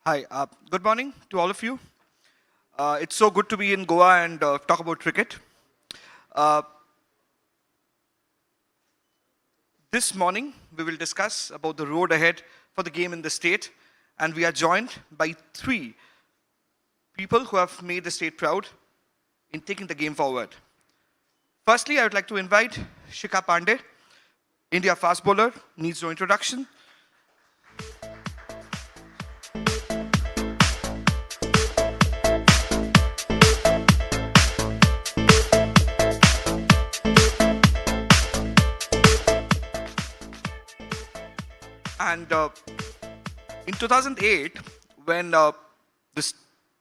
Hi, good morning to all of you. It's so good to be in Goa and talk about cricket. Uh, this morning, we will discuss about the road ahead for the game in the state, and we are joined by three people who have made the state proud in taking the game forward. Firstly, I would like to invite Shikha Pandey, India fast bowler, needs no introduction. And in 2008, when this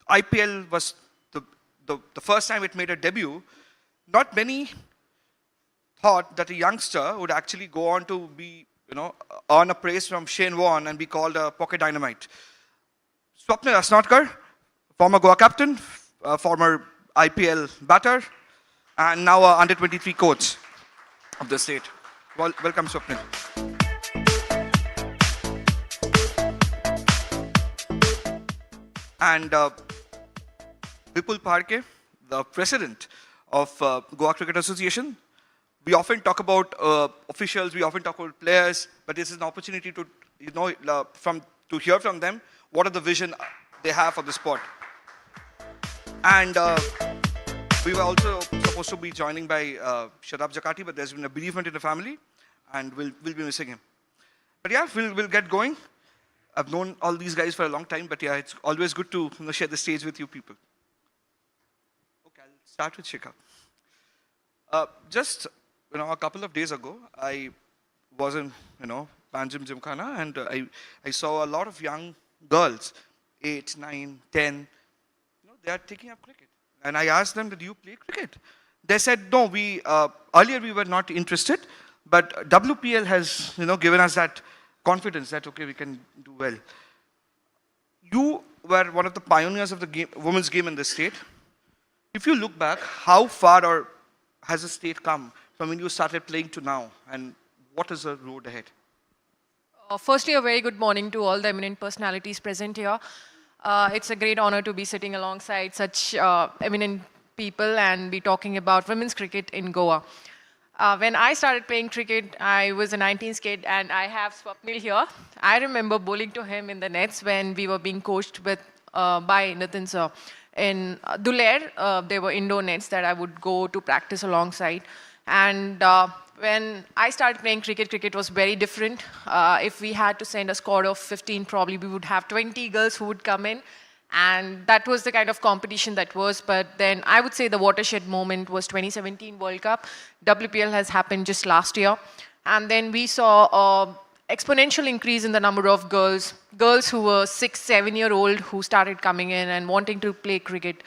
IPL was the first time it made a debut, not many thought that a youngster would actually go on to be, earn a praise from Shayan and be called a pocket dynamite. Swapnil Asnodkar, former Goa captain, former IPL batter, and now a under-23 coach of the state. Welcome, Swapnil. And Vipul Phadke, the president of Goa Cricket Association. We often talk about officials, we often talk about players, but this is an opportunity to, to hear from them what are the vision they have for the sport. And we were also supposed to be joining by Shadab Jakati, but there's been a bereavement in the family, and we'll be missing him. But yeah, we'll get going. I've known all these guys for a long time, but yeah, it's always good to share the stage with you people. Okay, I'll start with Shikha. Just a couple of days ago, I was in Panjim Gymkhana, and I saw a lot of young girls, 8, 9, 10. They are taking up cricket, and I asked them, "Do you play cricket?" They said, "No. We earlier we were not interested, but WPL has given us that confidence that, okay, we can do well." You were one of the pioneers of the game, women's game in the state. If you look back, how far has the state come from when you started playing to now, and what is the road ahead? Firstly, a very good morning to all the eminent personalities present here. It's a great honor to be sitting alongside such eminent people and be talking about women's cricket in Goa. When I started playing cricket, I was a 19th kid, and I have Swapnil here. I remember bowling to him in the nets when we were being coached by Nitin sir. In Dulair, there were indoor nets that I would go to practice alongside. And when I started playing cricket, cricket was very different. If we had to send a squad of 15, probably we would have 20 girls who would come in. And that was the kind of competition that was. But then I would say the watershed moment was 2017 World Cup. WPL has happened just last year. And then we saw an exponential increase in the number of girls who were 6, 7-year-old who started coming in and wanting to play cricket.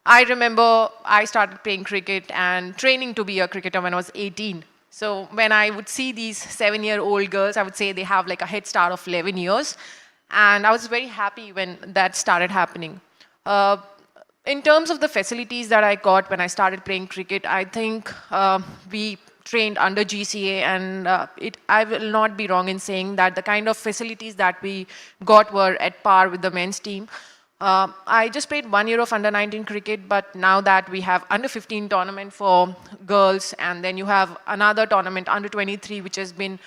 I remember I started playing cricket and training to be a cricketer when I was 18. So when I would see these 7-year-old girls, I would say they have like a head start of 11 years. And I was very happy when that started happening. In terms of the facilities that I got when I started playing cricket, I think we trained under GCA, and I will not be wrong in saying that the kind of facilities that we got were at par with the men's team. I just played 1 year of under-19 cricket, but now that we have under-15 tournament for girls, and then you have another tournament, under-23, which has been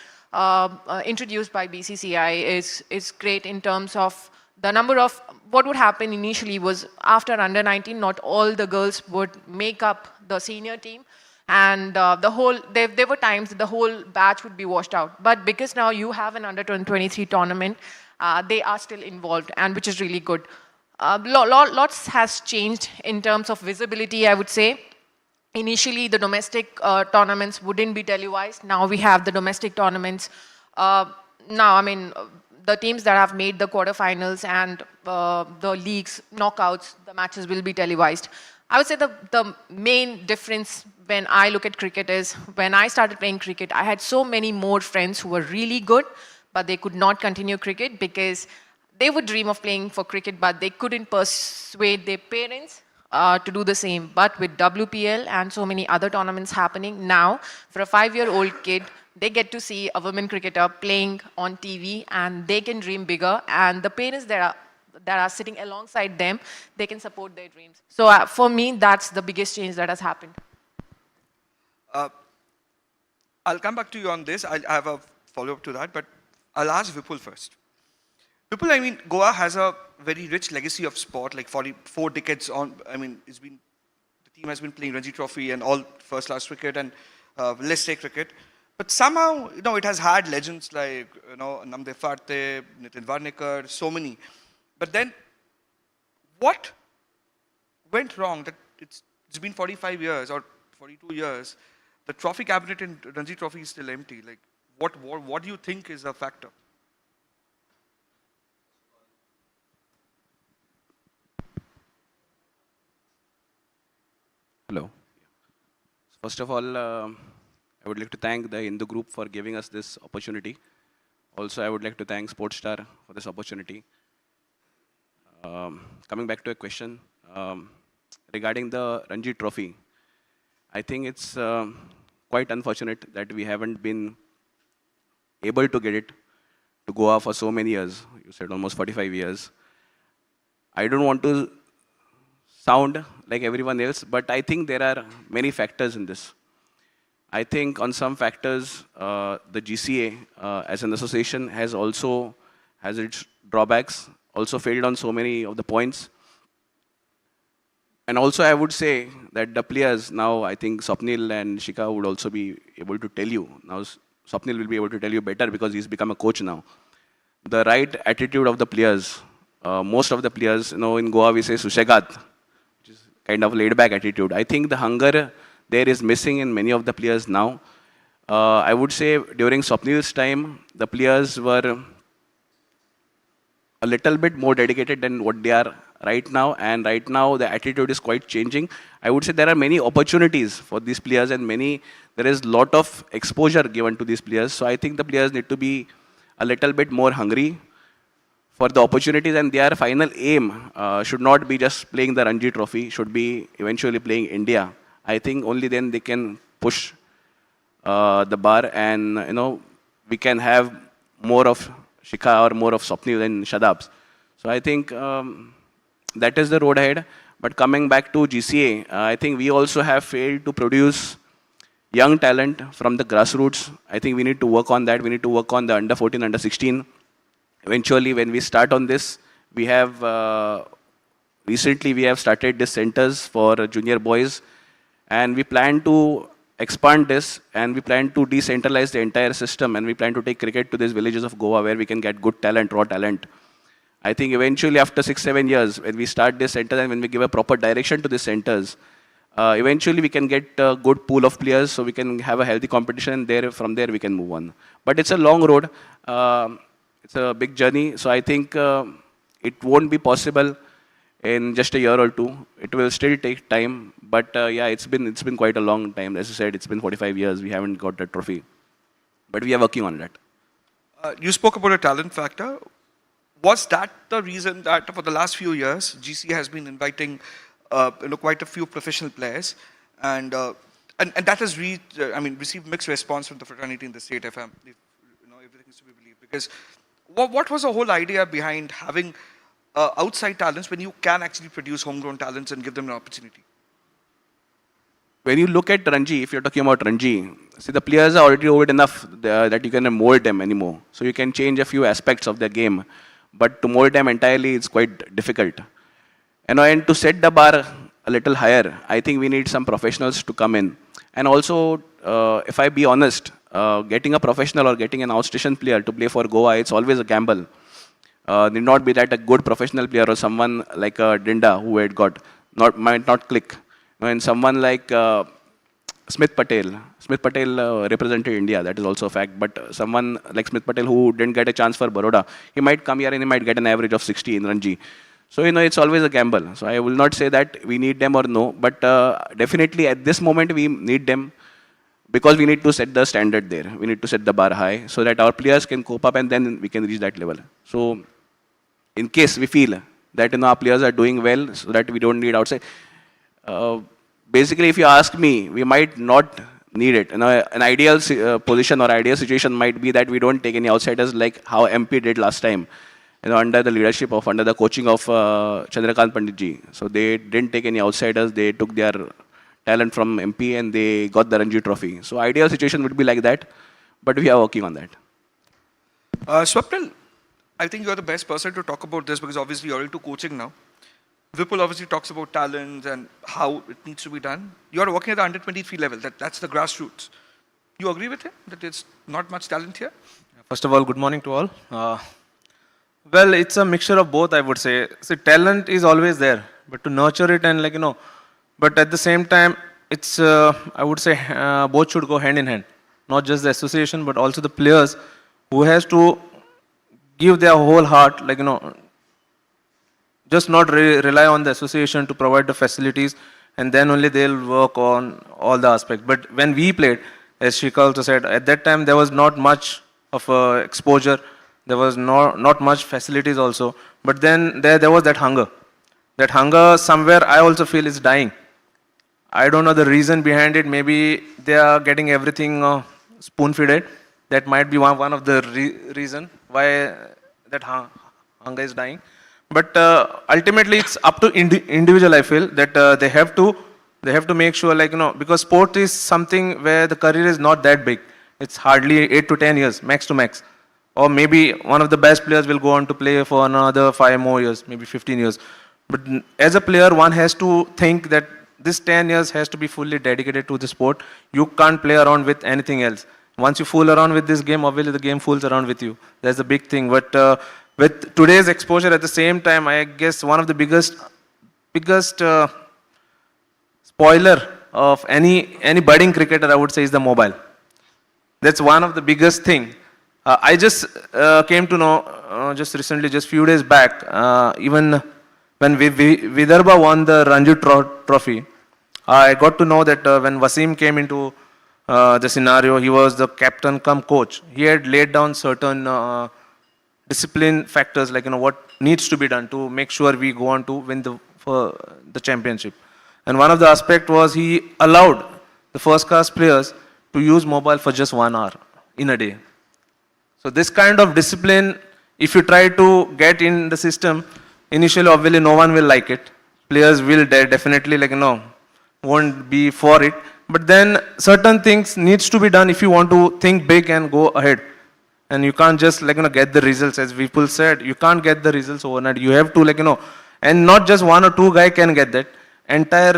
introduced by BCCI, is great in terms of the number of, what would happen initially was after under-19, not all the girls would make up the senior team. And there were times that the whole batch would be washed out. But because now you have an under-23 tournament, they are still involved, and which is really good. Lots has changed in terms of visibility, I would say. Initially, the domestic tournaments wouldn't be televised. Now we have the domestic tournaments. The teams that have made the quarterfinals and the leagues, knockouts, the matches will be televised. I would say the main difference when I look at cricket is when I started playing cricket, I had so many more friends who were really good, but they could not continue cricket because they would dream of playing for cricket, but they couldn't persuade their parents to do the same. But with WPL and so many other tournaments happening now, for a 5-year-old kid, they get to see a women cricketer playing on TV and they can dream bigger. And the parents that are that are sitting alongside them, they can support their dreams. So for me, that's the biggest change that has happened. I'll come back to you on this. I have a follow-up to that, but I'll ask Vipul first. Vipul, I mean, Goa has a very rich legacy of sport, like 44 decades on. I mean, the team has been playing Ranji Trophy and all first-class cricket and list A cricket. But somehow, it has had legends like, Vipul Phadke, Nitin Varnekar, so many. But then, what went wrong that it's been 45 years or 42 years, the trophy cabinet in Ranji Trophy is still empty? Like, what do you think is a factor? Hello. First of all, I would like to thank the Hindu group for giving us this opportunity. Also, I would like to thank Sportstar for this opportunity. Coming back to a question regarding the Ranji Trophy, I think it's quite unfortunate that we haven't been able to get it to Goa for so many years. You said almost 45 years. I don't want to sound like everyone else, but I think there are many factors in this. I think on some factors, the GCA as an association has its drawbacks, also failed on so many of the points. And also I would say that the players now, I think Swapnil and Shikha would also be able to tell you. Now Swapnil will be able to tell you better because he's become a coach now. The right attitude of the players, most of the players, in Goa we say Sushegat, which is kind of laid back attitude. I think the hunger there is missing in many of the players now. I would say during Swapnil's time, the players were a little bit more dedicated than what they are right now, and right now the attitude is quite changing. I would say there are many opportunities for these players and there is a lot of exposure given to these players. So I think the players need to be a little bit more hungry for the opportunities, and their final aim should not be just playing the Ranji Trophy, should be eventually playing India. I think only then they can push the bar, and we can have more of Shikha or more of Swapnil and Shadabs. So I think that is the road ahead. But coming back to GCA, I think we also have failed to produce young talent from the grassroots. I think we need to work on that. We need to work on the under 14, under 16. Eventually, when we start on this, we have recently we have started these centers for junior boys, and we plan to expand this, and we plan to decentralize the entire system, and we plan to take cricket to these villages of Goa where we can get good talent, raw talent. I think eventually after 6-7 years, when we start this center and when we give a proper direction to these centers, eventually we can get a good pool of players, so we can have a healthy competition, and from there we can move on. But it's a long road. It's a big journey, so I think it won't be possible in just a year or two. It will still take time, but yeah, it's been quite a long time. As I said, it's been 45 years. We haven't got the trophy, but we are working on that. You spoke about a talent factor. Was that the reason that for the last few years, GC has been inviting quite a few professional players, and that has received mixed response from the fraternity in the state, if everything is to be believed? Because what was the whole idea behind having outside talents when you can actually produce homegrown talents and give them an opportunity? When you look at Ranji, if you're talking about Ranji, see, the players are already old enough that you can mold them anymore. So you can change a few aspects of their game, but to mold them entirely is quite difficult. And to set the bar a little higher, I think we need some professionals to come in. And also, if I be honest, getting a professional or getting an outstation player to play for Goa, it's always a gamble. Need not be that a good professional player or someone like Dinda who had got might not click. And someone like Smith Patel represented India, that is also a fact. But someone like Smith Patel who didn't get a chance for Baroda, he might come here and he might get an average of 60 in Ranji. So it's always a gamble. So I will not say that we need them or no, but definitely at this moment we need them, because we need to set the standard there. We need to set the bar high so that our players can cope up, and then we can reach that level. So in case we feel that our players are doing well, so that we don't need outside. Basically, if you ask me, we might not need it. An ideal position or ideal situation might be that we don't take any outsiders like how MP did last time. under the leadership of, under the coaching of Chandrakant Pandit ji. So they didn't take any outsiders. They took their talent from MP and they got the Ranji Trophy. So ideal situation would be like that, but we are working on that. Swapnil, I think you're the best person to talk about this because obviously you're into coaching now. Vipul obviously talks about talent and how it needs to be done. You're working at the under 23 level. That's the grassroots. You agree with him that there's not much talent here? First of all, good morning to all. Well, it's a mixture of both, I would say. See, talent is always there, but to nurture it and but at the same time, it's, I would say, both should go hand in hand. Not just the association, but also the players who has to give their whole heart, just not rely on the association to provide the facilities, and then only they'll work on all the aspects. But when we played, as Shikha also said, at that time there was not much of exposure. There was not much facilities also. But then there was that hunger. That hunger somewhere I also feel is dying. I don't know the reason behind it. Maybe they are getting everything spoon-fed. That might be one of the reason why that hunger is dying. But ultimately it's up to individual, I feel, that they have to make sure, because sport is something where the career is not that big. It's hardly 8 to 10 years, max to max. Or maybe one of the best players will go on to play for another 5 more years, maybe 15 years. But as a player, one has to think that this 10 years has to be fully dedicated to the sport. You can't play around with anything else. Once you fool around with this game, obviously the game fools around with you. That's the big thing. But with today's exposure at the same time, I guess one of the biggest spoiler of any budding cricketer, I would say, is the mobile. That's one of the biggest thing. I just came to know just recently, just few days back, even when Vidarbha won the Ranji Trophy, I got to know that when Wasim came into the scenario, he was the captain cum coach. He had laid down certain discipline factors, what needs to be done to make sure we go on to win the championship. And one of the aspect was he allowed the first class players to use mobile for just 1 hour in a day. So this kind of discipline, if you try to get in the system, initially obviously no one will like it. Players will definitely won't be for it. But then certain things needs to be done if you want to think big and go ahead. And you can't just get the results, as Vipul said. You can't get the results overnight. You have to and not just 1 or 2 guy can get that. Entire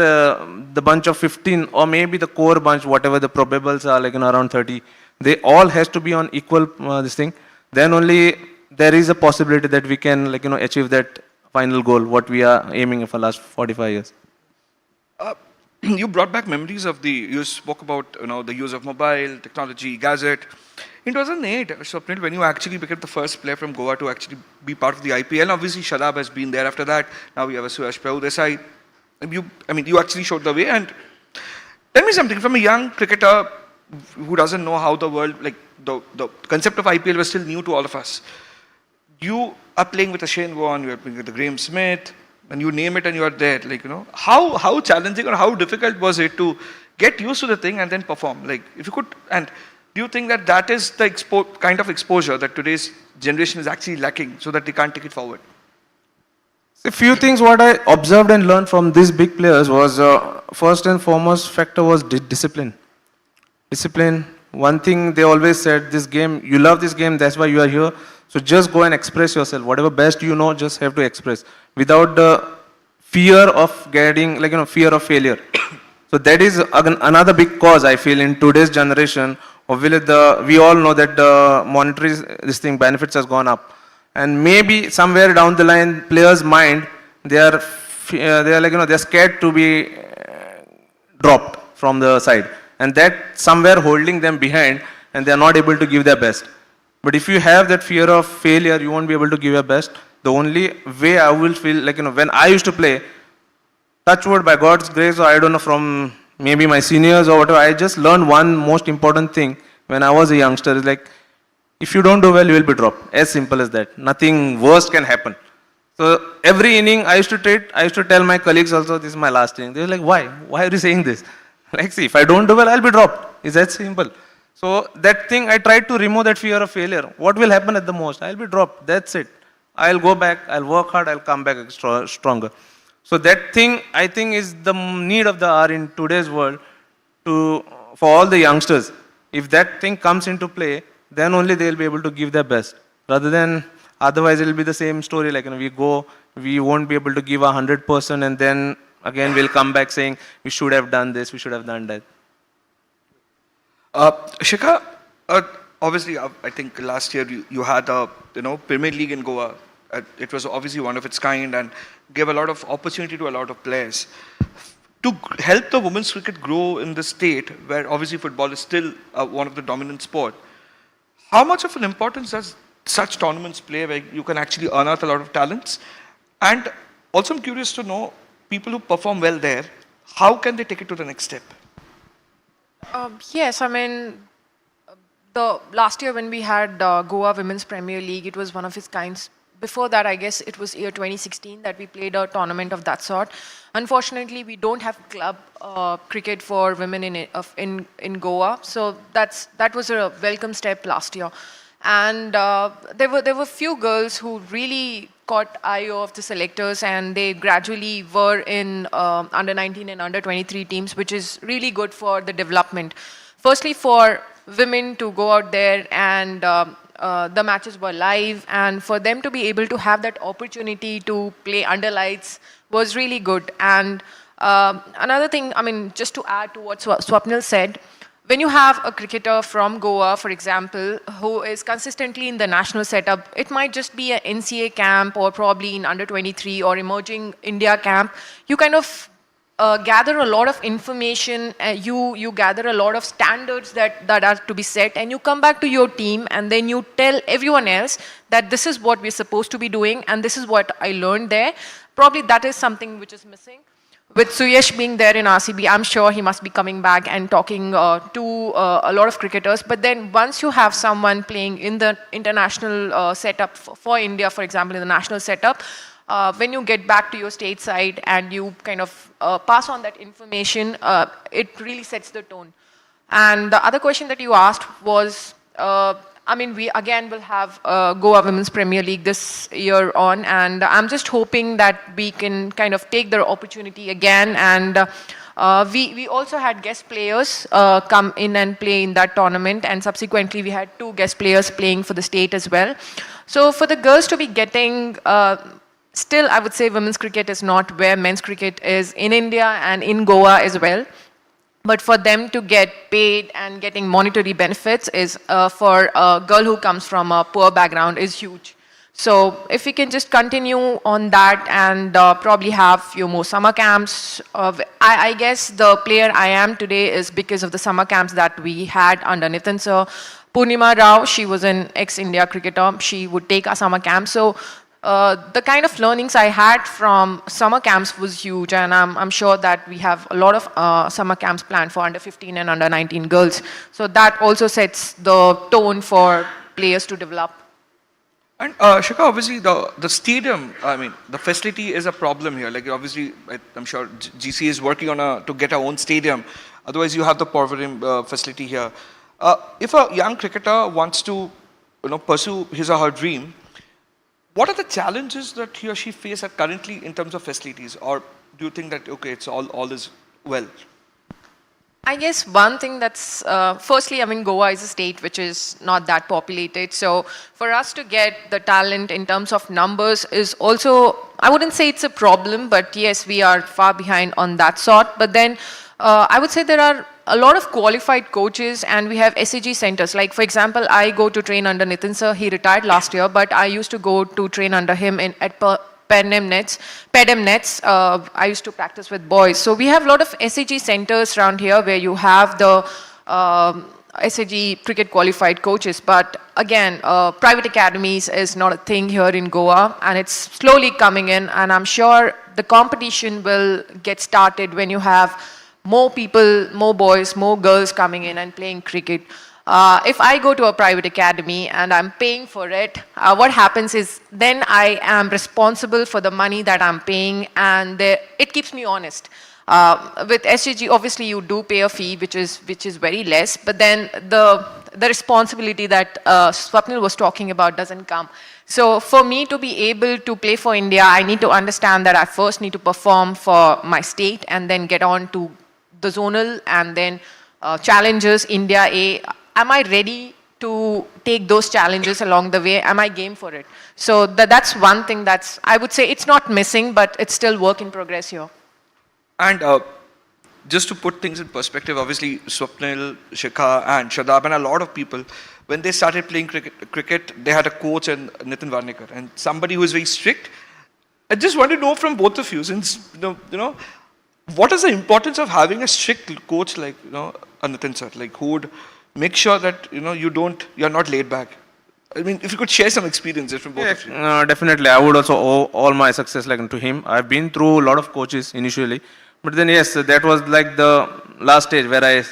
the bunch of 15 or maybe the core bunch, whatever the probables are around 30, they all has to be on equal this thing. Then only there is a possibility that we can achieve that final goal, what we are aiming for last 45 years. You brought back memories of you spoke about the use of mobile, technology, gadget. In 2008, Swapnil, when you actually became the first player from Goa to actually be part of the IPL, obviously Shadab has been there after that. Now we have a Suyash Prabhu Desai. You actually showed the way. And tell me something, from a young cricketer who doesn't know how the world, the concept of IPL was still new to all of us. You are playing with a Shane Warne, you are playing with a Graham Smith, and you name it and you are there. How challenging or how difficult was it to get used to the thing and then perform? If you could, and do you think that is the kind of exposure that today's generation is actually lacking so that they can't take it forward? A few things what I observed and learned from these big players was first and foremost factor was discipline. Discipline. One thing they always said, this game, you love this game, that's why you are here. So just go and express yourself. Whatever best you know, just have to express without the fear of getting, fear of failure. So that is another big cause I feel in today's generation. Obviously, we all know that the monetary benefits has gone up, and maybe somewhere down the line, players' mind they are they're scared to be dropped from the side, and that somewhere holding them behind, and they are not able to give their best. But if you have that fear of failure, you won't be able to give your best. The only way I will feel when I used to play, touch wood, by God's grace, or I don't know, from maybe my seniors or whatever, I just learned one most important thing when I was a youngster is if you don't do well, you will be dropped. As simple as that. Nothing worse can happen. So every inning I used to tell my colleagues also, this is my last inning. They were like, why? Why are you saying this? See, if I don't do well, I'll be dropped. It's that simple. So that thing, I tried to remove that fear of failure. What will happen at the most? I'll be dropped. That's it. I'll go back, I'll work hard, I'll come back stronger. So that thing, I think, is the need of the hour in today's world for all the youngsters. If that thing comes into play, then only they'll be able to give their best. Rather than, otherwise it'll be the same story, like, we won't be able to give 100%, and then again we'll come back saying, we should have done this, we should have done that. Shikha, obviously, I think last year you had a Premier League in Goa. It was obviously one of its kind and gave a lot of opportunity to a lot of players. To help the women's cricket grow in the state, where obviously football is still one of the dominant sport, how much of an importance does such tournaments play where you can actually unearth a lot of talents? And also I'm curious to know, people who perform well there, how can they take it to the next step? Yes, I mean, the last year when we had Goa Women's Premier League, it was one of its kinds. Before that, I guess it was year 2016 that we played a tournament of that sort. Unfortunately, we don't have club cricket for women in Goa, so that was a welcome step last year. And there were few girls who really caught eye of the selectors, and they gradually were in under 19 and under 23 teams, which is really good for the development. Firstly, for women to go out there and the matches were live, and for them to be able to have that opportunity to play under lights was really good. And another thing, I mean, just to add to what Swapnil said, when you have a cricketer from Goa, for example, who is consistently in the national setup, it might just be an NCA camp or probably in under 23 or emerging India camp. You kind of gather a lot of information, you gather a lot of standards that are to be set, and you come back to your team and then you tell everyone else that this is what we're supposed to be doing and this is what I learned there. Probably that is something which is missing. With Suyesh being there in RCB, I'm sure he must be coming back and talking to a lot of cricketers. But then once you have someone playing in the international setup for India, for example, in the national setup, when you get back to your state side and you kind of pass on that information, it really sets the tone. And the other question that you asked was, I mean, we again will have Goa Women's Premier League this year on, and I'm just hoping that we can kind of take the opportunity again. And we also had guest players come in and play in that tournament, and subsequently we had 2 guest players playing for the state as well. So for the girls to be getting, still I would say women's cricket is not where men's cricket is in India and in Goa as well. But for them to get paid and getting monetary benefits is for a girl who comes from a poor background is huge. So if we can just continue on that and probably have few more summer camps. I guess the player I am today is because of the summer camps that we had under Nitin sir. Purnima Rao, she was an ex-India cricketer. She would take our summer camp. So the kind of learnings I had from summer camps was huge, and I'm sure that we have a lot of summer camps planned for under 15 and under 19 girls. So that also sets the tone for players to develop. And Shikha, obviously the stadium, I mean, the facility is a problem here. Like obviously, I'm sure GC is working on to get our own stadium. Otherwise, you have the Porvorim facility here. If a young cricketer wants to, pursue his or her dream, what are the challenges that he or she face currently in terms of facilities? Or do you think that, okay, it's all is well? I guess one thing that's, firstly, I mean, Goa is a state which is not that populated. So for us to get the talent in terms of numbers is also, I wouldn't say it's a problem, but yes, we are far behind on that sort. But then I would say there are a lot of qualified coaches, and we have SAG centers. Like, for example, I go to train under Nitin sir. He retired last year, but I used to go to train under him at Pedem Nets. I used to practice with boys. So we have a lot of SAG centers around here where you have the SAG cricket qualified coaches. But again, private academies is not a thing here in Goa, and it's slowly coming in. And I'm sure the competition will get started when you have more people, more boys, more girls coming in and playing cricket. If I go to a private academy and I'm paying for it, what happens is then I am responsible for the money that I'm paying, and it keeps me honest. With SGG, obviously you do pay a fee, which is very less, but then the responsibility that Swapnil was talking about doesn't come. So for me to be able to play for India, I need to understand that I first need to perform for my state and then get on to the zonal and then challenges, India A. Am I ready to take those challenges along the way? Am I game for it? So that's one thing that's, I would say it's not missing, but it's still work in progress here. And just to put things in perspective, obviously Swapnil, Shikha and Shadab and a lot of people, when they started playing cricket, they had a coach and Nitin Varnekar and somebody who is very strict. I just want to know from both of you, since, you know, what is the importance of having a strict coach like, a Nitin sir, like who would make sure that, you're not laid back? I mean, if you could share some experiences from both of you. Definitely, I would also owe all my success to him. I've been through a lot of coaches initially, but then yes, that was like the last stage where I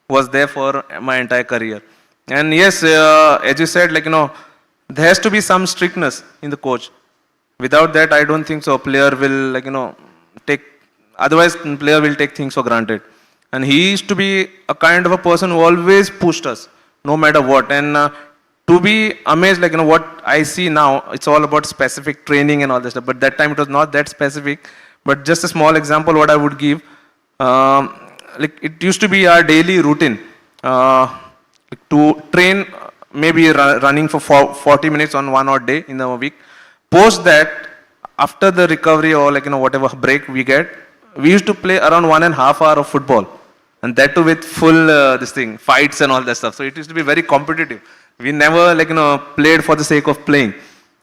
was there for my entire career. And yes, as you said, there has to be some strictness in the coach. Without that, I don't think so. A player will otherwise player will take things for granted. And he used to be a kind of a person who always pushed us, no matter what. And to be amazed, what I see now, it's all about specific training and all this stuff. But that time it was not that specific. But just a small example, what I would give, it used to be our daily routine to train, maybe running for 40 minutes on one odd day in a week. Post that, after the recovery or whatever break we get, we used to play around 1.5 hours of football. And that too with full fights and all that stuff. So it used to be very competitive. We never played for the sake of playing.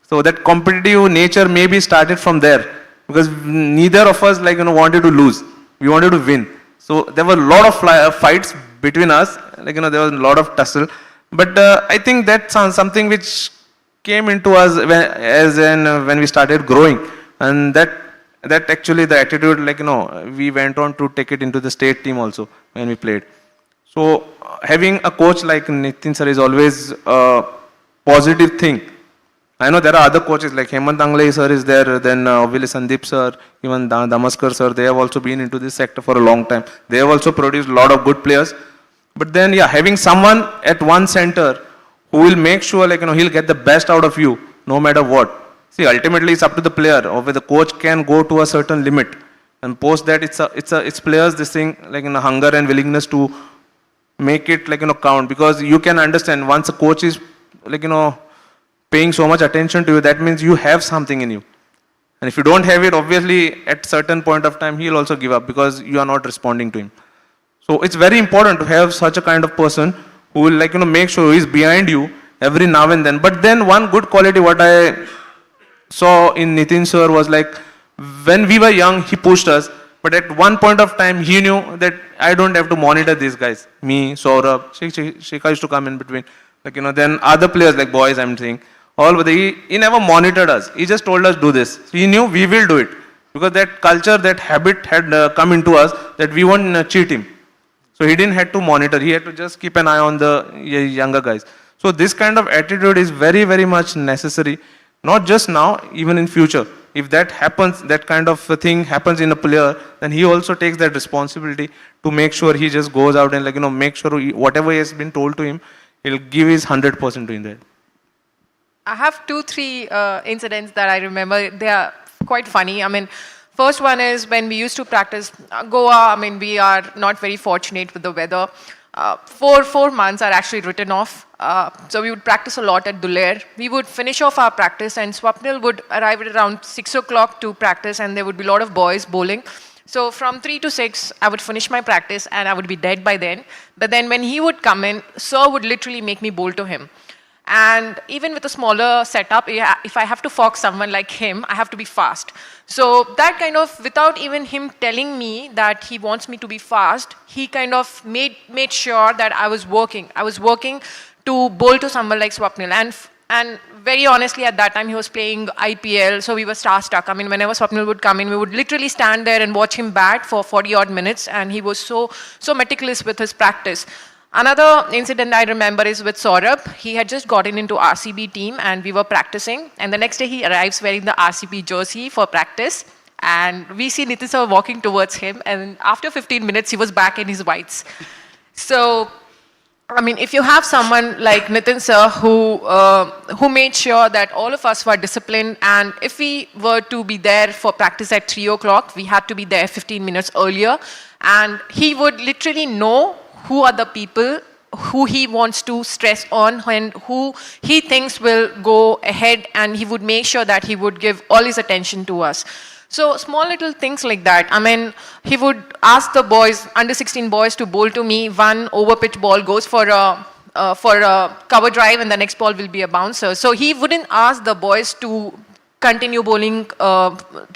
So that competitive nature maybe started from there, because neither of us wanted to lose. We wanted to win. So there were a lot of fights between us. There was a lot of tussle. But I think that's something which came into us when we started growing, and that actually the attitude, we went on to take it into the state team also when we played. So having a coach like Nitin sir is always a positive thing. I know there are other coaches like Hemant Anglai sir is there, then Willy Sandeep sir, even Damaskar sir, they have also been into this sector for a long time. They have also produced a lot of good players. But then, yeah, having someone at one center who will make sure, he'll get the best out of you, no matter what. See, ultimately, it's up to the player, or where the coach can go to a certain limit, and post that it's players this thing, hunger and willingness to make it count, because you can understand once a coach is paying so much attention to you, that means you have something in you. And if you don't have it, obviously, at certain point of time, he'll also give up because you are not responding to him. So it's very important to have such a kind of person who will make sure he's behind you every now and then. But then one good quality what I saw in Nitin sir was when we were young, he pushed us. But at one point of time, he knew that I don't have to monitor these guys. Me, Saurabh, Shikha used to come in between. Then other players like boys, I'm saying. He never monitored us. He just told us do this. He knew we will do it. Because that culture, that habit had come into us that we won't cheat him. So he didn't have to monitor. He had to just keep an eye on the younger guys. So this kind of attitude is very, very much necessary. Not just now, even in future. If that happens, that kind of thing happens in a player, then he also takes that responsibility to make sure he just goes out and make sure whatever he has been told to him, he'll give his 100% in that. I have 2-3 incidents that I remember. They are quite funny. I mean, first one is when we used to practice Goa. I mean, we are not very fortunate with the weather. 4 months are actually written off. So we would practice a lot at Duler. We would finish off our practice and Swapnil would arrive at around 6 o'clock to practice, and there would be a lot of boys bowling. So from 3 to 6, I would finish my practice and I would be dead by then. But then when he would come in, sir would literally make me bowl to him. And even with a smaller setup, if I have to fox someone like him, I have to be fast. So that kind of, without even him telling me that he wants me to be fast, he kind of made sure that I was working. I was working to bowl to someone like Swapnil. And very honestly, at that time, he was playing IPL, so we were star-stuck. I mean, whenever Swapnil would come in, we would literally stand there and watch him bat for 40-odd minutes, and he was so meticulous with his practice. Another incident I remember is with Saurabh. He had just gotten into RCB team and we were practicing. And the next day he arrives wearing the RCB jersey for practice. And we see Nitin sir walking towards him. And after 15 minutes, he was back in his whites. So I mean, if you have someone like Nitin sir who made sure that all of us were disciplined, and if we were to be there for practice at 3 o'clock, we had to be there 15 minutes earlier, and he would literally know who are the people who he wants to stress on and who he thinks will go ahead, and he would make sure that he would give all his attention to us. So small little things like that. I mean, he would ask the boys, under 16 boys, to bowl to me. One over pitch ball goes for a cover drive, and the next ball will be a bouncer. So he wouldn't ask the boys to continue bowling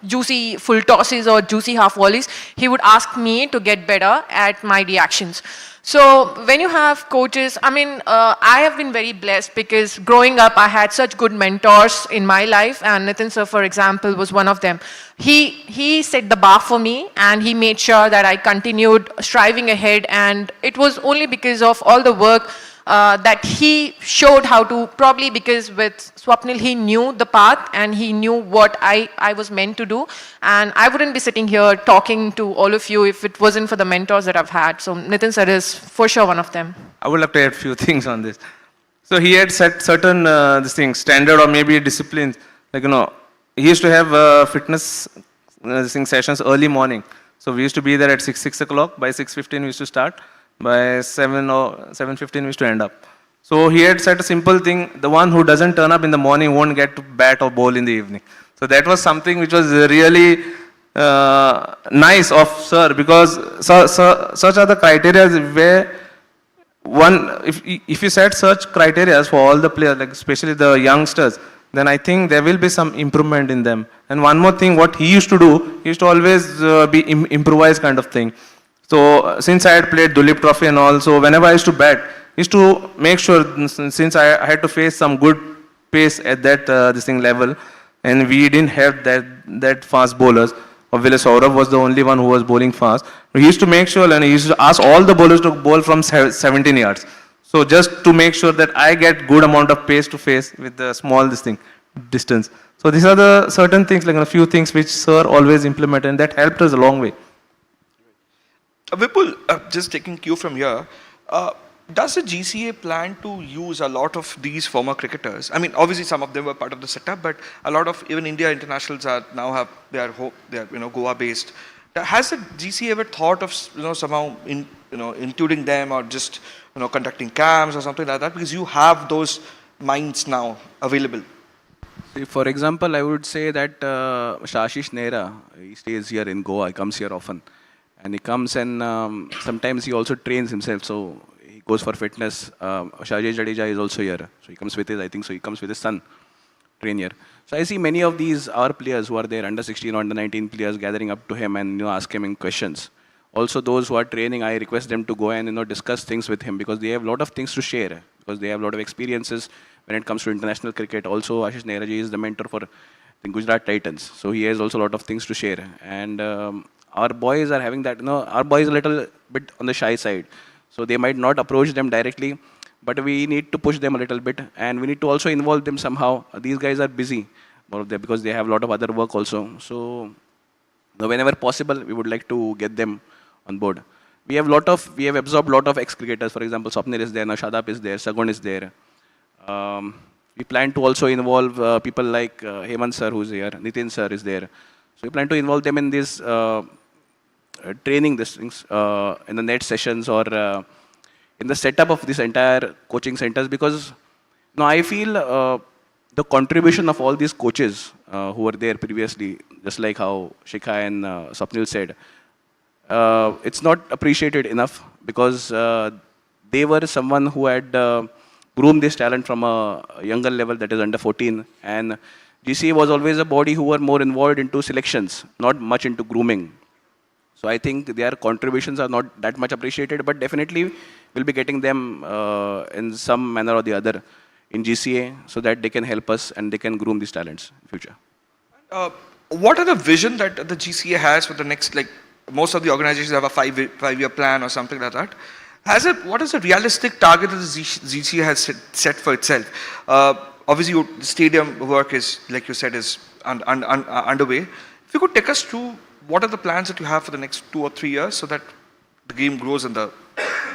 juicy full tosses or juicy half volleys. He would ask me to get better at my reactions. So when you have coaches, I mean, I have been very blessed because growing up, I had such good mentors in my life, and Nitin sir, for example, was one of them. He set the bar for me, and he made sure that I continued striving ahead, and it was only because of all the work that he showed how to, probably because with Swapnil, he knew the path and he knew what I was meant to do. And I wouldn't be sitting here talking to all of you if it wasn't for the mentors that I've had. So Nitin sir is for sure one of them. I would like to add a few things on this. So he had set certain this thing, standard or maybe disciplines. Like, he used to have fitness sessions early morning. So we used to be there at 6 o'clock. By 6:15 we used to start. By 7 or 7:15 we used to end up. So he had said a simple thing: the one who doesn't turn up in the morning won't get to bat or bowl in the evening. So that was something which was really nice of sir, because such are the criteria where if you set such criteria for all the players, like especially the youngsters, then I think there will be some improvement in them. And one more thing, what he used to do, he used to always be improvise kind of thing. So since I had played Dulip Trophy and all, so whenever I used to bat, I used to make sure, since I had to face some good pace at that this thing level, and we didn't have that fast bowlers. Obviously, Saurabh was the only one who was bowling fast. He used to make sure, and he used to ask all the bowlers to bowl from 17 yards. So just to make sure that I get good amount of pace to face with the small distance. So these are the certain things, like a few things which sir always implemented, and that helped us a long way. Vipul, just taking cue from here, does the GCA plan to use a lot of these former cricketers? I mean, obviously some of them were part of the setup, but a lot of even India internationals are now they are Goa based. Has the GCA ever thought of somehow including them, or just conducting camps or something like that? Because you have those minds now available. See, for example, I would say that Shashish Nehra, he stays here in Goa. He comes here often. And he comes and sometimes he also trains himself. So he goes for fitness. Shajay Jadeja is also here. So he comes with his son, train here. So I see many of these our players who are there, under 16 or under 19 players, gathering up to him and ask him questions. Also those who are training, I request them to go and discuss things with him, because they have a lot of things to share, because they have a lot of experiences when it comes to international cricket. Also Ashish Nehra ji is the mentor for the Gujarat Titans. So he has also a lot of things to share. And our boys are having that, our boys are a little bit on the shy side. So they might not approach them directly, but we need to push them a little bit, and we need to also involve them somehow. These guys are busy because they have a lot of other work also. So whenever possible, we would like to get them on board. We have absorbed a lot of ex-cricketers. For example, Swapnil is there, Shadab is there, Sagun is there. We plan to also involve people like Hemant sir, who's here, Nitin sir is there. So we plan to involve them in this training, these things, in the net sessions, or in the setup of this entire coaching centers, because I feel the contribution of all these coaches who were there previously, just like how Shikha and Swapnil said, it's not appreciated enough, because they were someone who had groomed this talent from a younger level, that is under 14, and GCA was always a body who were more involved into selections, not much into grooming. So I think their contributions are not that much appreciated, but definitely we'll be getting them in some manner or the other in GCA, so that they can help us and they can groom these talents in future. What are the vision that the GCA has for the next, like most of the organizations have a five-year plan or something like that. What is the realistic target that the GCA has set for itself? Obviously, the stadium work is, like you said, is underway. If you could take us through what are the plans that you have for the next 2 or 3 years, so that the game grows in the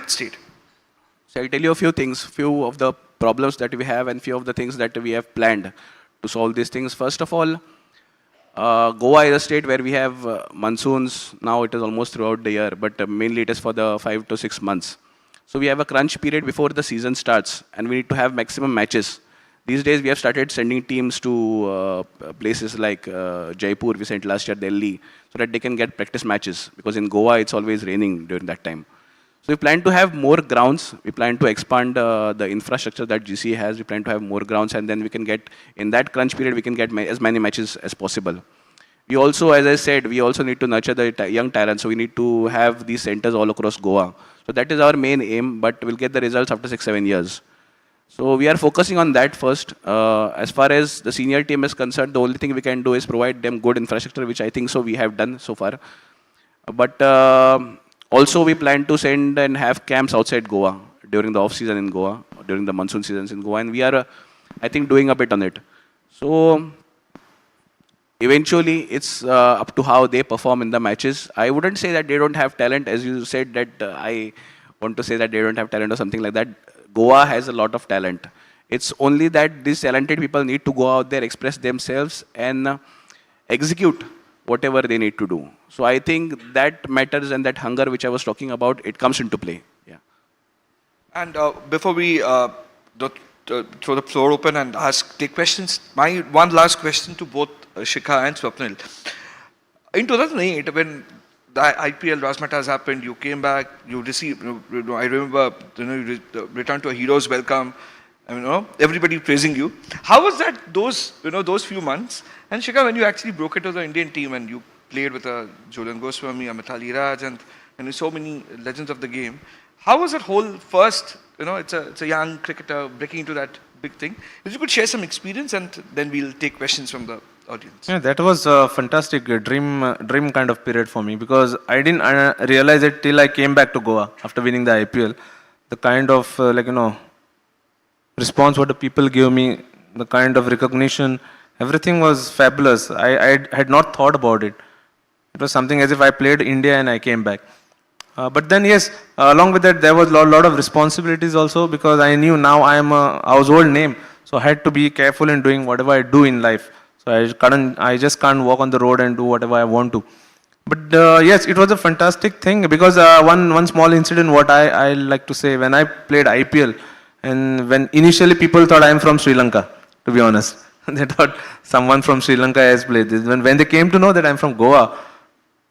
state? So I'll tell you a few things, few of the problems that we have and few of the things that we have planned to solve these things. First of all, Goa is a state where we have monsoons. Now it is almost throughout the year, but mainly it is for the 5 to 6 months. So we have a crunch period before the season starts, and we need to have maximum matches. These days we have started sending teams to places like Jaipur, we sent last year, Delhi, so that they can get practice matches, because in Goa it's always raining during that time. So we plan to have more grounds. We plan to expand the infrastructure that GC has. We plan to have more grounds, and then we can get, in that crunch period, we can get as many matches as possible. We also, as I said, we also need to nurture the young talent. So we need to have these centers all across Goa. So that is our main aim, but we'll get the results after 6-7 years. So we are focusing on that first. As far as the senior team is concerned, the only thing we can do is provide them good infrastructure, which I think so we have done so far. But also, we plan to send and have camps outside Goa during the off season in Goa, during the monsoon seasons in Goa, and we are, I think, doing a bit on it. So eventually, it's up to how they perform in the matches. I wouldn't say that they don't have talent, as you said that I want to say that they don't have talent or something like that. Goa has a lot of talent. It's only that these talented people need to go out there, express themselves, and execute whatever they need to do. So I think that matters, and that hunger which I was talking about, it comes into play. Yeah. And before we throw the floor open and take questions, my one last question to both Shikha and Swapnil. In 2008, when the IPL Razzmatazz happened, you came back, you received, I remember, you returned to a hero's welcome, everybody praising you. How was that, those few months? And Shikha, when you actually broke into the Indian team and you played with Julian Goswami, Amitali Raj, and so many legends of the game, how was that whole first, it's a young cricketer breaking into that big thing? If you could share some experience, and then we'll take questions from the audience. Yeah, that was a fantastic dream kind of period for me, because I didn't realize it till I came back to Goa after winning the IPL. The kind of response what the people gave me, the kind of recognition, everything was fabulous. I had not thought about it. It was something as if I played India and I came back. But then yes, along with that there was a lot of responsibilities also, because I knew now I am a household name, so I had to be careful in doing whatever I do in life. So I just can't walk on the road and do whatever I want to. But yes, it was a fantastic thing, because one small incident what I like to say, when I played IPL, and when initially people thought I am from Sri Lanka, to be honest. They thought someone from Sri Lanka has played this. When they came to know that I'm from Goa,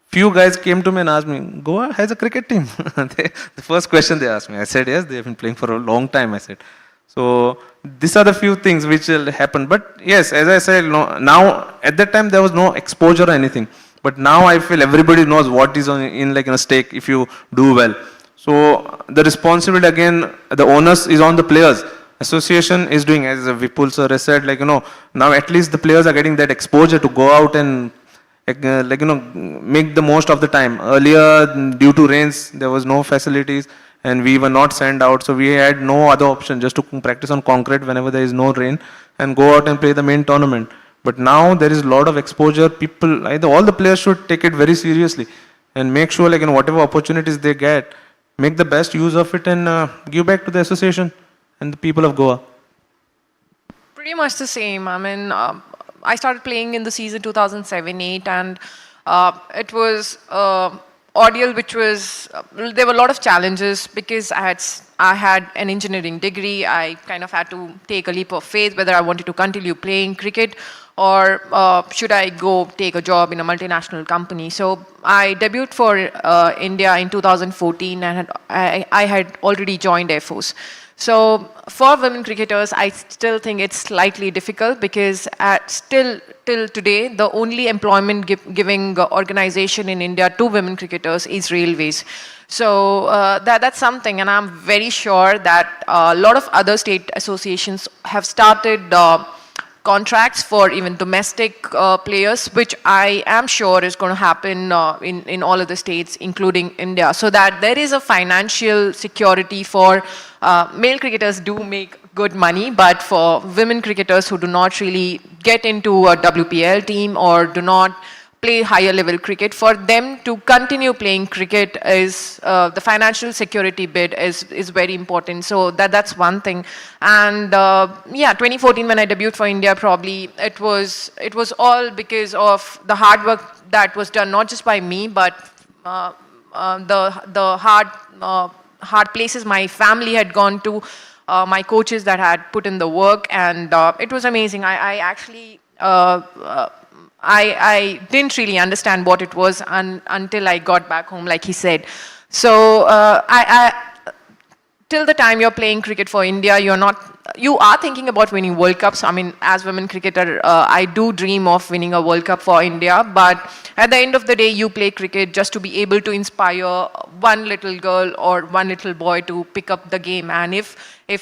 few guys came to me and asked me, Goa has a cricket team? The first question they asked me, I said, yes, they have been playing for a long time, I said. So these are the few things which will happen. But yes, as I said, now at that time there was no exposure or anything. But now I feel everybody knows what is in stake if you do well. So the responsibility again, the onus is on the players. Association is doing, as Vipul sir has said, now at least the players are getting that exposure to go out and make the most of the time. Earlier, due to rains, there was no facilities and we were not sent out, so we had no other option just to practice on concrete whenever there is no rain and go out and play the main tournament. But now there is a lot of exposure. People, all the players should take it very seriously and make sure whatever opportunities they get, make the best use of it and give back to the association and the people of Goa. Pretty much the same. I mean, I started playing in the season 2007-8, and it was ordeal, which was there were a lot of challenges, because I had an engineering degree. I kind of had to take a leap of faith whether I wanted to continue playing cricket or should I go take a job in a multinational company. So I debuted for India in 2014, and I had already joined Air Force. So for women cricketers, I still think it's slightly difficult, because still till today, the only employment giving organization in India to women cricketers is Railways. So that's something, and I'm very sure that a lot of other state associations have started contracts for even domestic players, which I am sure is going to happen in all of the states, including India, so that there is a financial security for male cricketers do make good money, but for women cricketers who do not really get into a WPL team or do not play higher level cricket. For them to continue playing cricket is the financial security bit is very important. So that's one thing. And yeah, 2014 when I debuted for India, probably it was because of the hard work that was done not just by me, but the hard places my family had gone to, my coaches that had put in the work, and it was amazing. I actually I didn't really understand what it was until I got back home, like he said. So till the time you're playing cricket for India, you are thinking about winning World Cups. I mean, as women cricketer, I do dream of winning a World Cup for India, but at the end of the day, you play cricket just to be able to inspire one little girl or one little boy to pick up the game. And if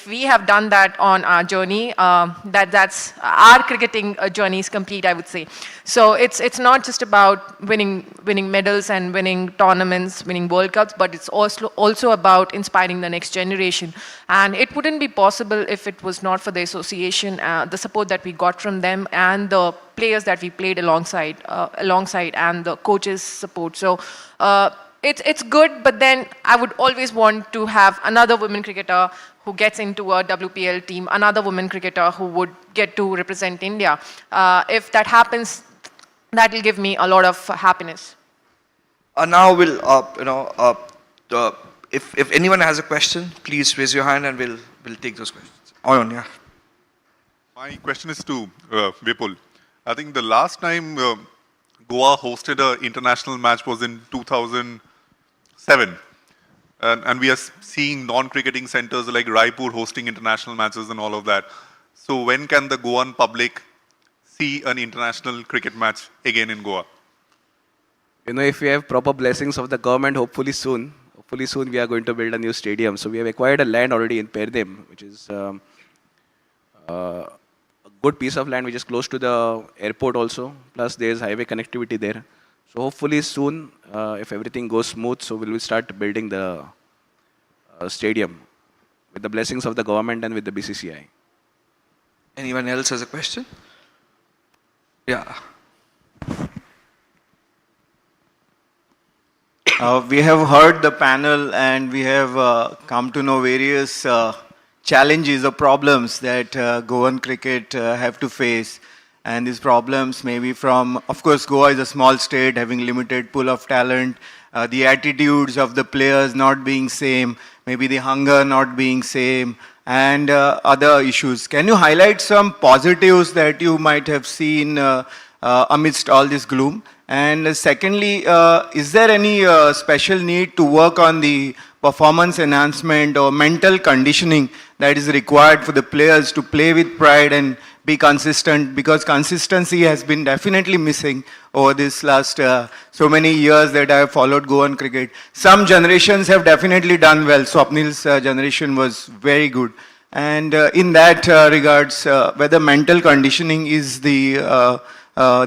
we have done that on our journey, that's our cricketing journey is complete, I would say. So it's not just about winning medals and winning tournaments, winning World Cups, but it's also about inspiring the next generation. And it wouldn't be possible if it was not for the association, the support that we got from them, and the players that we played alongside, and the coaches' support. So it's good, but then I would always want to have another women cricketer who gets into a WPL team, another women cricketer who would get to represent India. If that happens, that will give me a lot of happiness. Now we'll, if anyone has a question, please raise your hand and we'll take those questions. On, yeah. My question is to Vipul. I think the last time Goa hosted an international match was in 2007. And we are seeing non-cricketing centers like Raipur hosting international matches and all of that. So when can the Goan public see an international cricket match again in Goa? You know, if we have proper blessings of the government, hopefully soon we are going to build a new stadium. So we have acquired a land already in Perdem, which is a good piece of land which is close to the airport also. Plus there is highway connectivity there. So hopefully soon, if everything goes smooth, so we will start building the stadium with the blessings of the government and with the BCCI. Anyone else has a question? Yeah. We have heard the panel and we have come to know various challenges or problems that Goan cricket have to face. And these problems may be from, of course, Goa is a small state having limited pool of talent, the attitudes of the players not being same, maybe the hunger not being same, and other issues. Can you highlight some positives that you might have seen amidst all this gloom? And secondly, is there any special need to work on the performance enhancement or mental conditioning that is required for the players to play with pride and be consistent, because consistency has been definitely missing over this last so many years that I have followed Goan cricket. Some generations have definitely done well. Swapnil's generation was very good. And in that regards, whether mental conditioning is the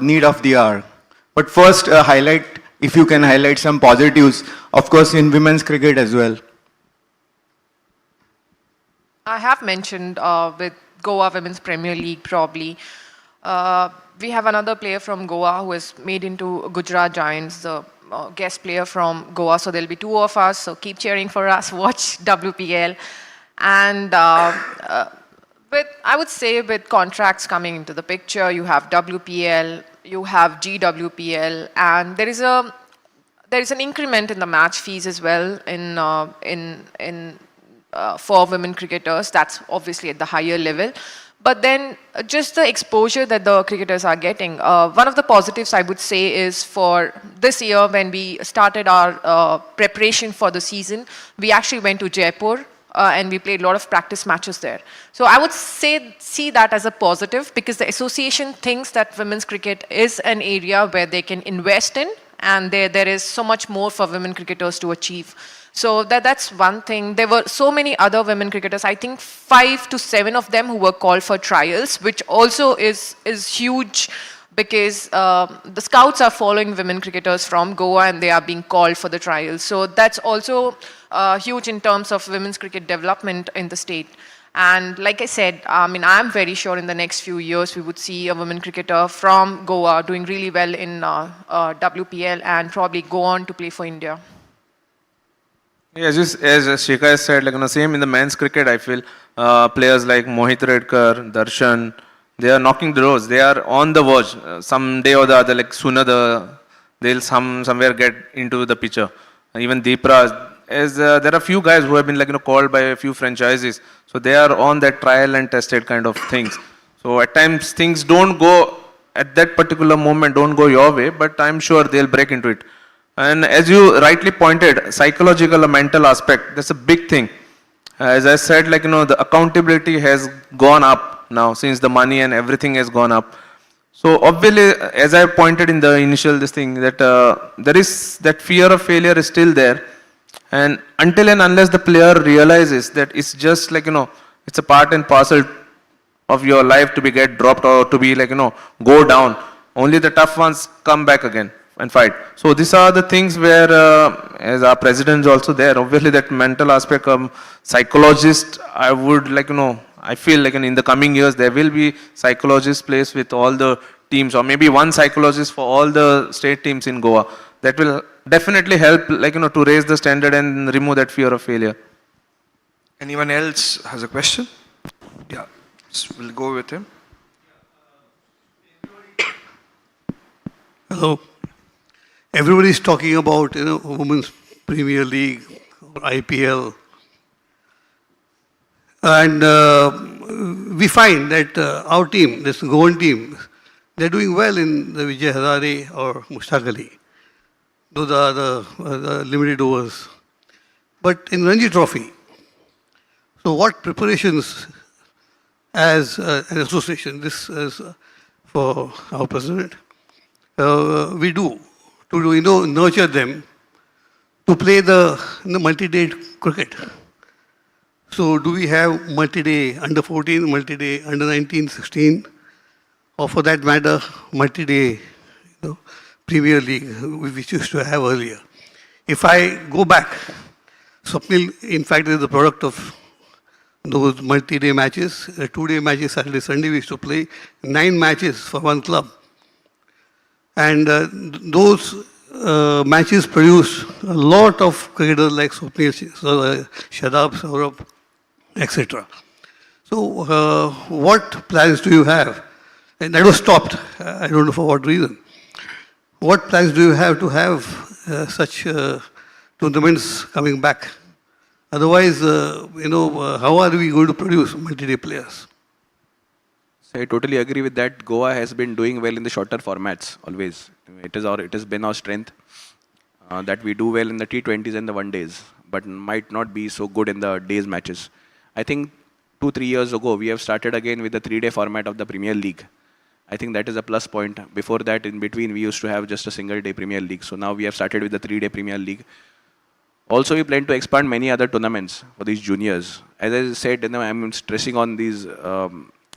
need of the hour. But first, if you can highlight some positives, of course, in women's cricket as well. I have mentioned with Goa Women's Premier League probably. We have another player from Goa who is made into Gujarat Giants, the guest player from Goa. So there'll be two of us. So keep cheering for us. Watch WPL. And I would say with contracts coming into the picture, you have WPL, you have GWPL, and there is an increment in the match fees as well for women cricketers. That's obviously at the higher level. But then just the exposure that the cricketers are getting. One of the positives I would say is for this year when we started our preparation for the season, we actually went to Jaipur and we played a lot of practice matches there. So I would see that as a positive, because the association thinks that women's cricket is an area where they can invest in, and there is so much more for women cricketers to achieve. So that's one thing. There were so many other women cricketers, I think 5 to 7 of them who were called for trials, which also is huge, because the scouts are following women cricketers from Goa and they are being called for the trials. So that's also huge in terms of women's cricket development in the state. And like I said, I mean, I'm very sure in the next few years we would see a women cricketer from Goa doing really well in WPL and probably go on to play for India. Yeah, just as Shikha has said, like, same in the men's cricket, I feel players like Mohit Redkar, Darshan, they are knocking the doors. They are on the verge. Some day or the other, like sooner they'll somewhere get into the picture. Even Deepraj, as there are few guys who have been called by a few franchises, so they are on that trial and tested kind of things. So at times things don't go at that particular moment, don't go your way, but I'm sure they'll break into it. And as you rightly pointed, psychological or mental aspect, that's a big thing. As I said, the accountability has gone up now since the money and everything has gone up. So obviously, as I pointed in the initial this thing, that there is that fear of failure is still there. And until and unless the player realizes that it's just it's a part and parcel of your life to be get dropped or to be go down, only the tough ones come back again and fight. So these are the things where, as our president is also there, obviously that mental aspect, psychologist, I would I feel in the coming years there will be psychologists placed with all the teams, or maybe one psychologist for all the state teams in Goa. That will definitely help to raise the standard and remove that fear of failure. Anyone else has a question? Yeah, we'll go with him. Hello. Everybody is talking about Women's Premier League, or IPL, and we find that our team, this Goan team, they're doing well in the Vijay Hazare or Mushtaq Ali. Those are the limited overs. But in Ranji Trophy, so what preparations as an association, this is for our president, we do to nurture them to play the multi-day cricket. So do we have multi-day under 14, multi-day under 19, 16, or for that matter, multi-day Premier League, which used to have earlier? If I go back, Swapnil, in fact, is the product of those multi-day matches, 2-day matches, Saturday, Sunday, we used to play 9 matches for one club. And those matches produced a lot of cricketers like Swapnil, Shadab, Saurabh, etc. So what plans do you have? And that was stopped. I don't know for what reason. What plans do you have to have such tournaments coming back? Otherwise, how are we going to produce multi-day players? So I totally agree with that. Goa has been doing well in the shorter formats always. It has been our strength that we do well in the T20s and the one days, but might not be so good in the days matches. I think 2-3 years ago we have started again with the 3-day format of the Premier League. I think that is a plus point. Before that, in between, we used to have just a single day Premier League. So now we have started with the 3-day Premier League. Also, we plan to expand many other tournaments for these juniors. As I said, I'm stressing on these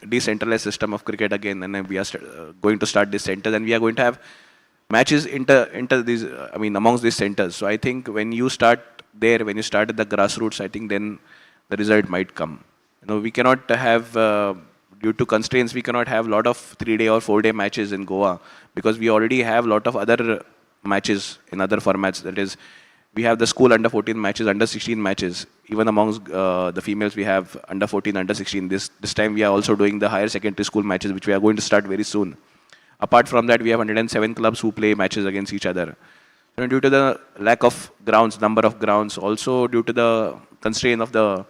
decentralized system of cricket again, and we are going to start this center, and we are going to have matches inter these, amongst these centers. So I think when you start there, when you start at the grassroots, I think then the result might come. We cannot have, due to constraints, we cannot have a lot of 3-day or 4-day matches in Goa, because we already have a lot of other matches in other formats. That is, we have the school under 14 matches, under 16 matches. Even amongst the females, we have under 14, under 16. This time we are also doing the higher secondary school matches, which we are going to start very soon. Apart from that, we have 107 clubs who play matches against each other. And due to the lack of grounds, number of grounds, also due to the constraint of the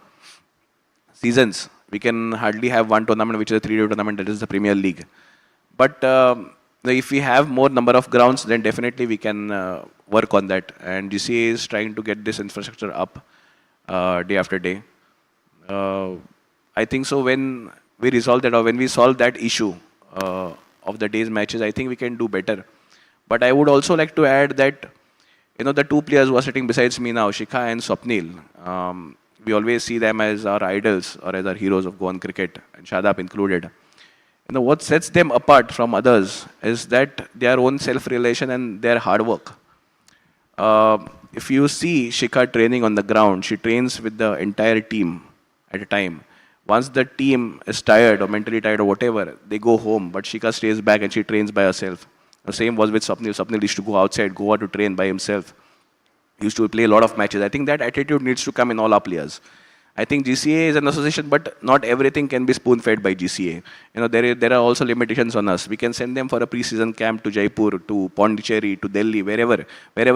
seasons, we can hardly have one tournament, which is a 3-day tournament, that is the Premier League. But if we have more number of grounds, then definitely we can work on that. And GCA is trying to get this infrastructure up day after day. I think so when we resolve that, or when we solve that issue of the day's matches, I think we can do better. But I would also like to add that, the two players who are sitting besides me now, Shikha and Swapnil, we always see them as our idols or as our heroes of Goan cricket, and Shadab included. What sets them apart from others is that their own self-realization and their hard work. If you see Shikha training on the ground, she trains with the entire team at a time. once the team is tired or mentally tired or whatever, they go home. But Shikha stays back and she trains by herself. The same was with Swapnil. Swapnil used to go outside, Goa to train by himself. He used to play a lot of matches. I think that attitude needs to come in all our players. I think GCA is an association, but not everything can be spoon-fed by GCA. You know, there are also limitations on us. We can send them for a pre-season camp to Jaipur, to Pondicherry, to Delhi, wherever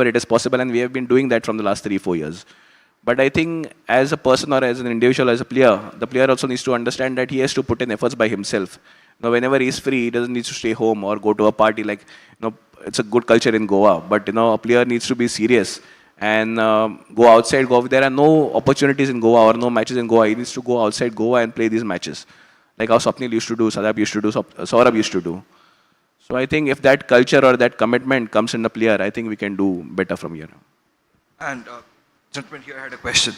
it is possible, and we have been doing that from the last 3-4 years. But I think as a person or as an individual, as a player, the player also needs to understand that he has to put in efforts by himself. You know, whenever he's free, he doesn't need to stay home or go to a party. Like, you know, it's a good culture in Goa, but you know, a player needs to be serious and go outside Goa. There are no opportunities in Goa or no matches in Goa. He needs to go outside Goa and play these matches. Like how Swapnil used to do, Sadab used to do, Saurabh used to do. So I think if that culture or that commitment comes in the player, I think we can do better from here. And gentleman here had a question.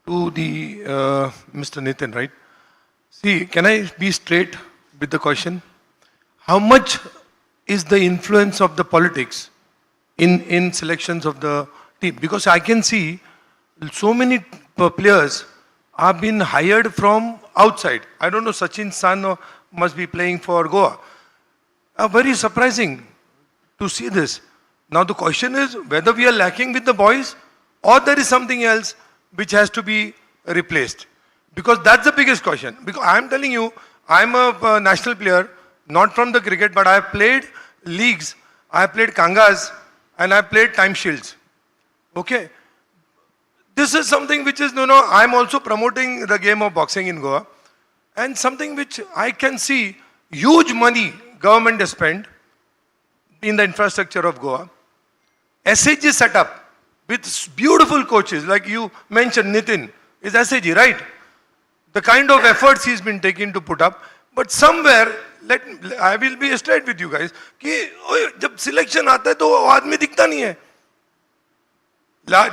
To the Mr. Nitin, right? See, can I be straight with the question? How much is the influence of the politics in selections of the team? Because I can see so many players are being hired from outside. I don't know, Sachin's son must be playing for Goa. Very surprising to see this. Now the question is whether we are lacking with the boys or there is something else which has to be replaced. Because that's the biggest question. Because I am telling you, I am a national player, not from the cricket, but I have played leagues, I have played Kangas, and I have played time shields. Okay? This is something which is, I am also promoting the game of boxing in Goa. And something which I can see huge money government has spent in the infrastructure of Goa. SAG set up with beautiful coaches, like you mentioned, Nitin, is SAG, right? The kind of efforts he's been taking to put up. But somewhere, I will be straight with you guys, कि जब selection आता है तो वो आदमी दिखता नहीं है.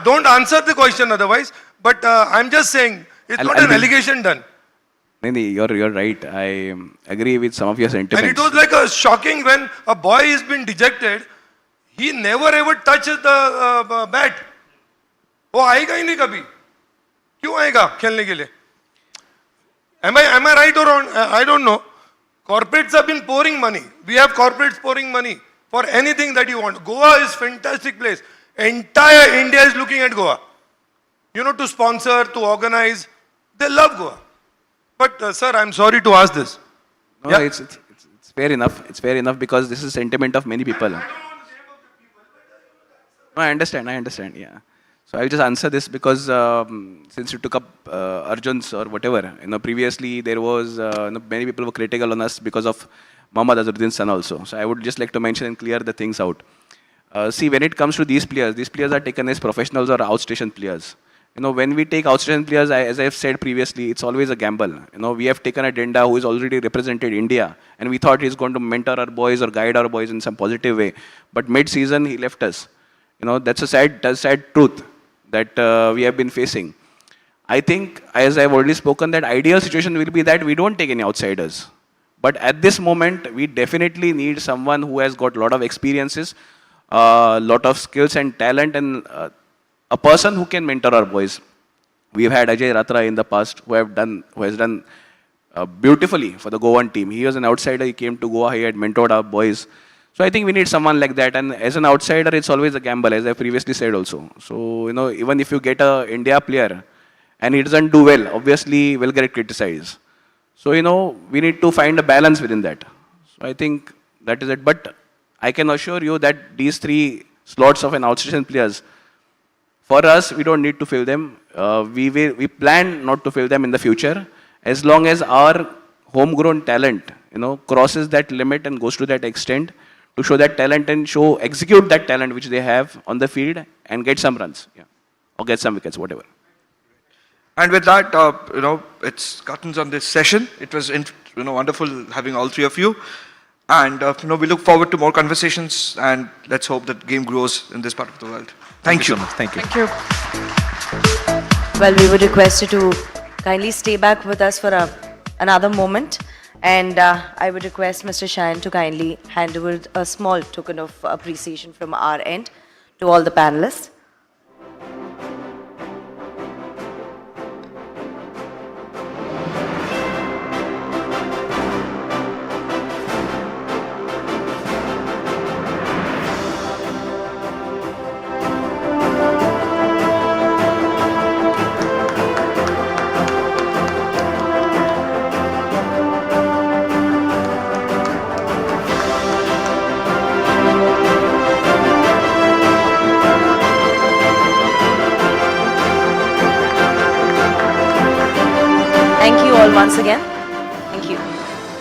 Don't answer the question otherwise, but I'm just saying, it's not an allegation done. No, you're right. I agree with some of your sentiments. And it was like a shocking when a boy has been dejected, he never ever touches the bat. वो आएगा ही नहीं कभी. क्यों आएगा खेलने के लिए? Am I right or wrong? I don't know. Corporates have been pouring money. We have corporates pouring money for anything that you want. Goa is fantastic place. Entire India is looking at Goa. You know, to sponsor, to organize. They love Goa. But sir, I'm sorry to ask this. No, yeah? it's fair enough. It's fair enough because this is sentiment of many people. No, I understand, yeah. So I'll just answer this because since you took up Arjun's or whatever, previously there was, many people were critical on us because of Mohammad Azharuddin's son also. So I would just like to mention and clear the things out. See, when it comes to these players are taken as professionals or outstation players. When we take outstation players, as I have said previously, it's always a gamble. We have taken a Denda who has already represented India, and we thought he's going to mentor our boys or guide our boys in some positive way. But mid-season, he left us. That's a sad truth that we have been facing. I think, as I've already spoken, that ideal situation will be that we don't take any outsiders. But at this moment, we definitely need someone who has got a lot of experiences, a lot of skills and talent, and a person who can mentor our boys. We've had Ajay Ratra in the past who has done beautifully for the Goan team. He was an outsider, he came to Goa, he had mentored our boys. So I think we need someone like that, and as an outsider, it's always a gamble, as I previously said also. So, even if you get a India player and he doesn't do well, obviously we'll get criticized. So, we need to find a balance within that. So I think that is it. But I can assure you that these 3 slots of an outstation players, for us, we don't need to fill them. We plan not to fill them in the future, as long as our homegrown talent, crosses that limit and goes to that extent to show that talent and execute that talent which they have on the field and get some runs, or get some wickets, whatever. And with that, it's curtains on this session. It was wonderful having all 3 of you. And we look forward to more conversations, and let's hope that game grows in this part of the world. Thank you so much. Thank you. Thank you. Well, we would request you to kindly stay back with us for another moment. And I would request Mr. Shayan to kindly hand over a small token of appreciation from our end to all the panelists. Thank you all once again.